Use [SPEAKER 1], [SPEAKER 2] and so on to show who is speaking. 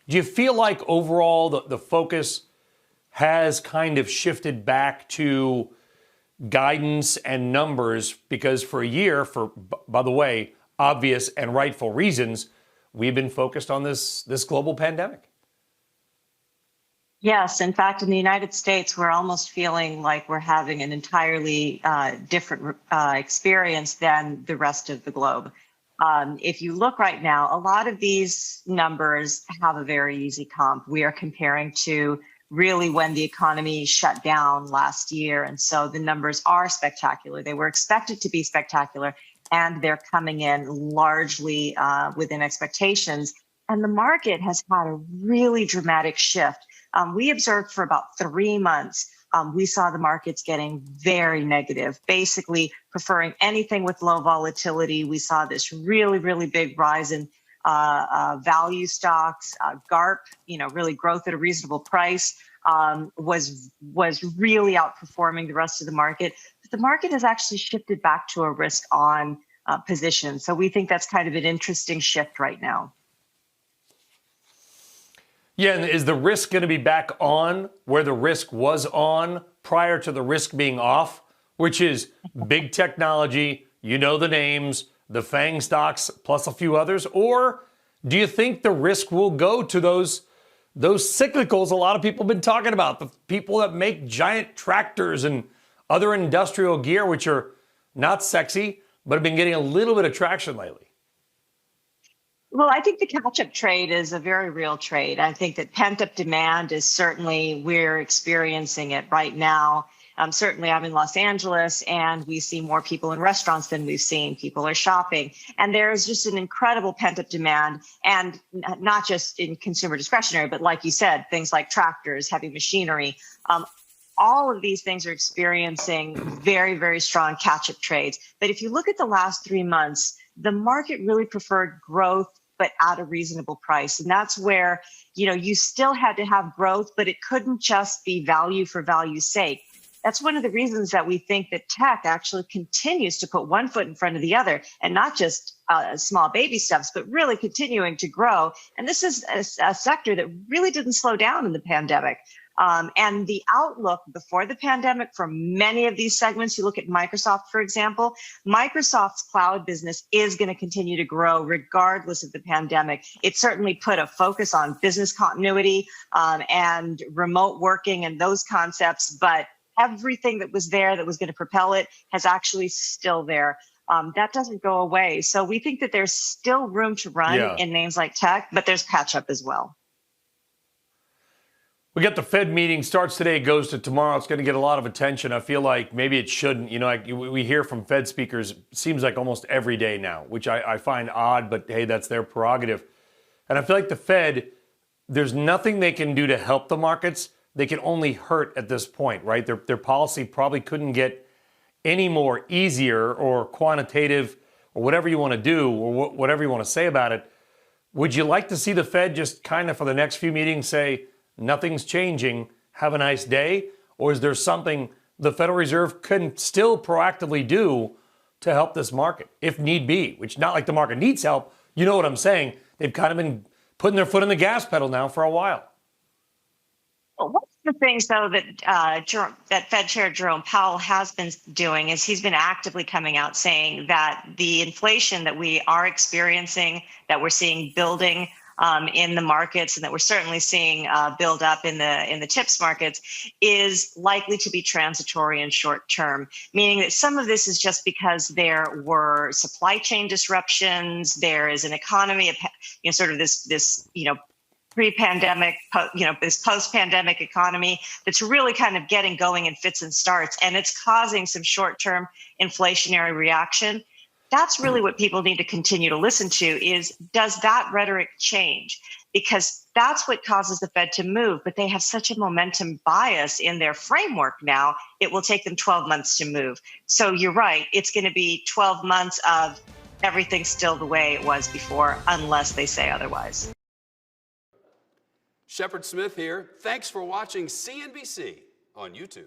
[SPEAKER 1] Do you feel like overall the focus has kind of shifted back to guidance and numbers? Because for a year, by the way, obvious and rightful reasons, we've been focused on this global pandemic.
[SPEAKER 2] Yes, in fact, in the United States, we're almost feeling like we're having an entirely different experience than the rest of the globe. If you look right now, a lot of these numbers have a very easy comp. We are comparing to really when the economy shut down last year. And so the numbers are spectacular. They were expected to be spectacular, and they're coming in largely within expectations. And the market has had a really dramatic shift. We observed for about 3 months, we saw the markets getting very negative, basically preferring anything with low volatility. We saw this really, really big rise in value stocks, GARP, really growth at a reasonable price, was really outperforming the rest of the market. But the market has actually shifted back to a risk on position. So we think that's kind of an interesting shift right now.
[SPEAKER 1] Yeah, and is the risk going to be back on where the risk was on prior to the risk being off, which is big technology, the names, the FANG stocks, plus a few others? Or do you think the risk will go to those cyclicals a lot of people have been talking about, the people that make giant tractors and other industrial gear, which are not sexy, but have been getting a little bit of traction lately?
[SPEAKER 2] Well, I think the catch-up trade is a very real trade. I think that pent-up demand is certainly, we're experiencing it right now. Certainly, I'm in Los Angeles, and we see more people in restaurants than we've seen. People are shopping, and there's just an incredible pent-up demand, and not just in consumer discretionary, but like you said, things like tractors, heavy machinery. All of these things are experiencing very, very strong catch-up trades. But if you look at the last 3 months, the market really preferred growth, but at a reasonable price. And that's where, you still had to have growth, but it couldn't just be value for value's sake. That's one of the reasons that we think that tech actually continues to put one foot in front of the other, and not just small baby steps, but really continuing to grow. And this is a sector that really didn't slow down in the pandemic. And the outlook before the pandemic for many of these segments, you look at Microsoft, for example, Microsoft's cloud business is going to continue to grow regardless of the pandemic. It certainly put a focus on business continuity and remote working and those concepts, but everything that was there that was going to propel it has actually still there. That doesn't go away. So we think that there's still room to run in names like tech, but there's catch up as well.
[SPEAKER 1] We got the Fed meeting, starts today, goes to tomorrow. It's going to get a lot of attention. I feel like maybe it shouldn't. We hear from Fed speakers, seems like almost every day now, which I find odd, but hey, that's their prerogative. And I feel like the Fed, there's nothing they can do to help the markets. They can only hurt at this point, right? Their policy probably couldn't get any more easier or quantitative or whatever you want to do or whatever you want to say about it. Would you like to see the Fed just kind of for the next few meetings say, nothing's changing, have a nice day? Or is there something the Federal Reserve can still proactively do to help this market, if need be? Which, not like the market needs help. You know what I'm saying? They've kind of been putting their foot on the gas pedal now for a while.
[SPEAKER 2] Well, one of the things, though, that Fed Chair Jerome Powell has been doing is he's been actively coming out saying that the inflation that we are experiencing, that we're seeing building in the markets, and that we're certainly seeing build up in the TIPS markets, is likely to be transitory and short term, meaning that some of this is just because there were supply chain disruptions. There is an economy, sort of this pre-pandemic, this post-pandemic economy that's really kind of getting going in fits and starts, and it's causing some short-term inflationary reaction. That's really what people need to continue to listen to is, does that rhetoric change? Because that's what causes the Fed to move, but they have such a momentum bias in their framework now, it will take them 12 months to move. So you're right, it's going to be 12 months of everything still the way it was before, unless they say otherwise.
[SPEAKER 3] Shepard Smith here. Thanks for watching CNBC on YouTube.